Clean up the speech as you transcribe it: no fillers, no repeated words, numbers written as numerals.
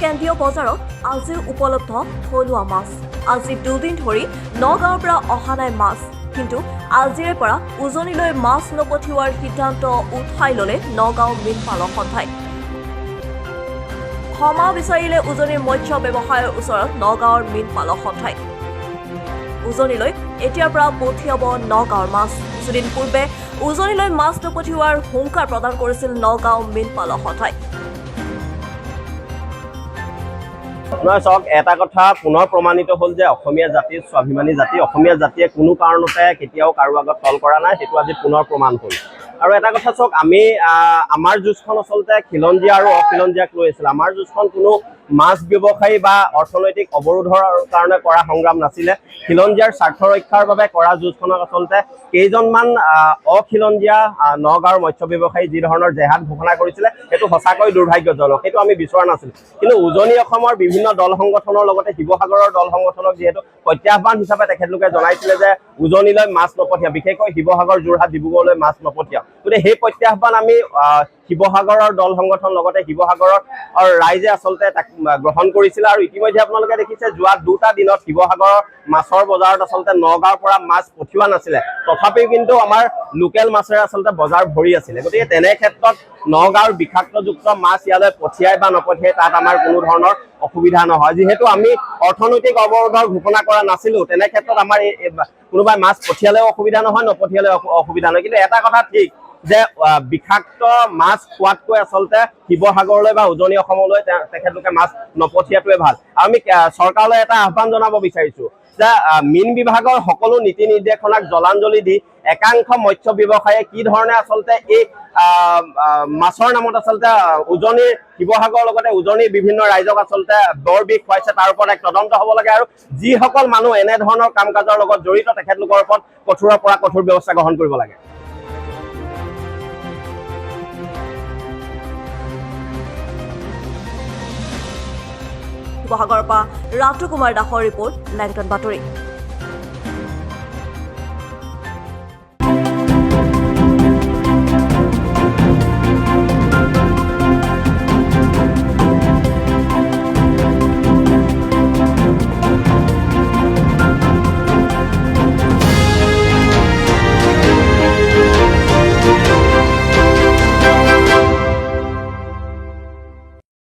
কেন্দ্ৰীয় বজাৰত আজি উপলব্ধ থলুৱা মাছ। আজি 2 দিন ধৰি নগাঁৱৰ পৰা অহা নাই মাছ, কিন্তু আজিৰে পৰা উজনিলৈ মাছ নপঠিওৱাৰ সিদ্ধান্ত উঠাই ল'লে নগাঁও মীন পালক সন্থাই। ক্ষমা বিচাৰিলে উজনিৰ মৎস্য ব্যৱসায়ৰ ওচৰত নগাঁৱৰ মীন পালক সন্থাই। উজনিলৈ এতিয়াৰ পৰা পঠিয়াব নগাঁৱৰ মাছ। কিছুদিন পূৰ্বে উজনিলৈ মাছ নপঠিওৱাৰ হুংকাৰ প্ৰদান কৰিছিল নগাঁও মীন পালক সন্থাই। চাওক, এটা কথা পুনৰ প্ৰমাণিত হ'ল যে অসমীয়া জাতিৰ স্বাভিমানী জাতি, অসমীয়া জাতিয়ে কোনো কাৰণতে কেতিয়াও কাৰো আগত তল কৰা নাই, সেইটো আজি পুনৰ প্ৰমাণ হ'ল। আৰু এটা কথা চাওক, আমি আমাৰ যুঁজখন আচলতে খিলঞ্জীয়া আৰু অখিলঞ্জীয়াক লৈ আছিল। আমাৰ যুঁজখন কোনো মাছ ব্যৱসায়ী বা অৰ্থনৈতিক অৱৰোধৰ কাৰণে কৰা সংগ্ৰাম নাছিলে। খিলঞ্জীয়াৰ স্বাৰ্থ ৰক্ষাৰ বাবে কৰা যুঁজখনত আচলতে কেইজনমান অখিলঞ্জীয়া নগাঁৱৰ মৎস্য ব্যৱসায়ী যি ধৰণৰ জেহাদ ঘোষণা কৰিছিলে, সেইটো সঁচাকৈ দুৰ্ভাগ্যজনক, সেইটো আমি বিচৰা নাছিলোঁ। কিন্তু উজনি অসমৰ বিভিন্ন দল সংগঠনৰ লগতে শিৱসাগৰৰ দল সংগঠনক যিহেতু প্ৰত্যাহ্বান হিচাপে তেখেতলোকে জনাইছিলে যে উজনিলৈ মাছ নপঠিয়া, বিশেষকৈ শিৱসাগৰ, যোৰহাট, ডিব্ৰুগড়লৈ মাছ নপঠিয়া। গতিকে সেই প্ৰত্যাহ্বান আমি শিৱসাগৰৰ দল সংগঠন লগতে শিৱসাগৰৰ ৰাইজে আচলতে তাক গ্ৰহণ কৰিছিলে। আৰু ইতিমধ্যে আপোনালোকে দেখিছে যোৱা 2টা দিনত শিৱসাগৰৰ মাছৰ বজাৰত আচলতে নগাঁৱৰ পৰা মাছ পঠিওৱা নাছিলে, তথাপিও কিন্তু আমাৰ লোকেল মাছেৰে আচলতে বজাৰ ভৰি আছিলে। গতিকে তেনে ক্ষেত্ৰত নগাঁৱৰ বিষাক্তযুক্ত মাছ ইয়ালৈ পঠিয়াই বা নপঠিয়াই তাত আমাৰ কোনো ধৰণৰ অসুবিধা নহয়। যিহেতু আমি অৰ্থনৈতিক অৱৰোধৰ ঘোষণা কৰা নাছিলোঁ, তেনে ক্ষেত্ৰত আমাৰ কোনোবাই মাছ পঠিয়ালেও অসুবিধা নহয়, নপঠিয়ালেও অসুবিধা নহয়। কিন্তু এটা কথা ঠিক যে বিষাক্ত মাছ খোৱাতকৈ আচলতে শিৱসাগৰলৈ বা উজনি অসমলৈ তেখেতলোকে মাছ নপঠিয়াটোৱে ভাল। আৰু আমি চৰকাৰলৈ এটা আহ্বান জনাব বিচাৰিছোঁ যে মীন বিভাগৰ সকলো নীতি নিৰ্দেশনাক জলাঞ্জলি দি একাংশ মৎস্য ব্যৱসায়ীয়ে কি ধৰণে আচলতে এই মাছৰ নামত আচলতে উজনিৰ শিৱসাগৰৰ লগতে উজনিৰ বিভিন্ন ৰাইজক আচলতে বৰ বিষ খুৱাইছে, তাৰ ওপৰত এক তদন্ত হ'ব লাগে। আৰু যিসকল মানুহ এনেধৰণৰ কাম কাজৰ লগত জড়িত, তেখেতলোকৰ ওপৰত কঠোৰৰ পৰা কঠোৰ ব্যৱস্থা গ্ৰহণ কৰিব লাগে। শিৱসাগৰৰ পৰা ৰাতু কুমাৰ দাসৰ ৰিপৰ্ট, লেংটন বাতৰি।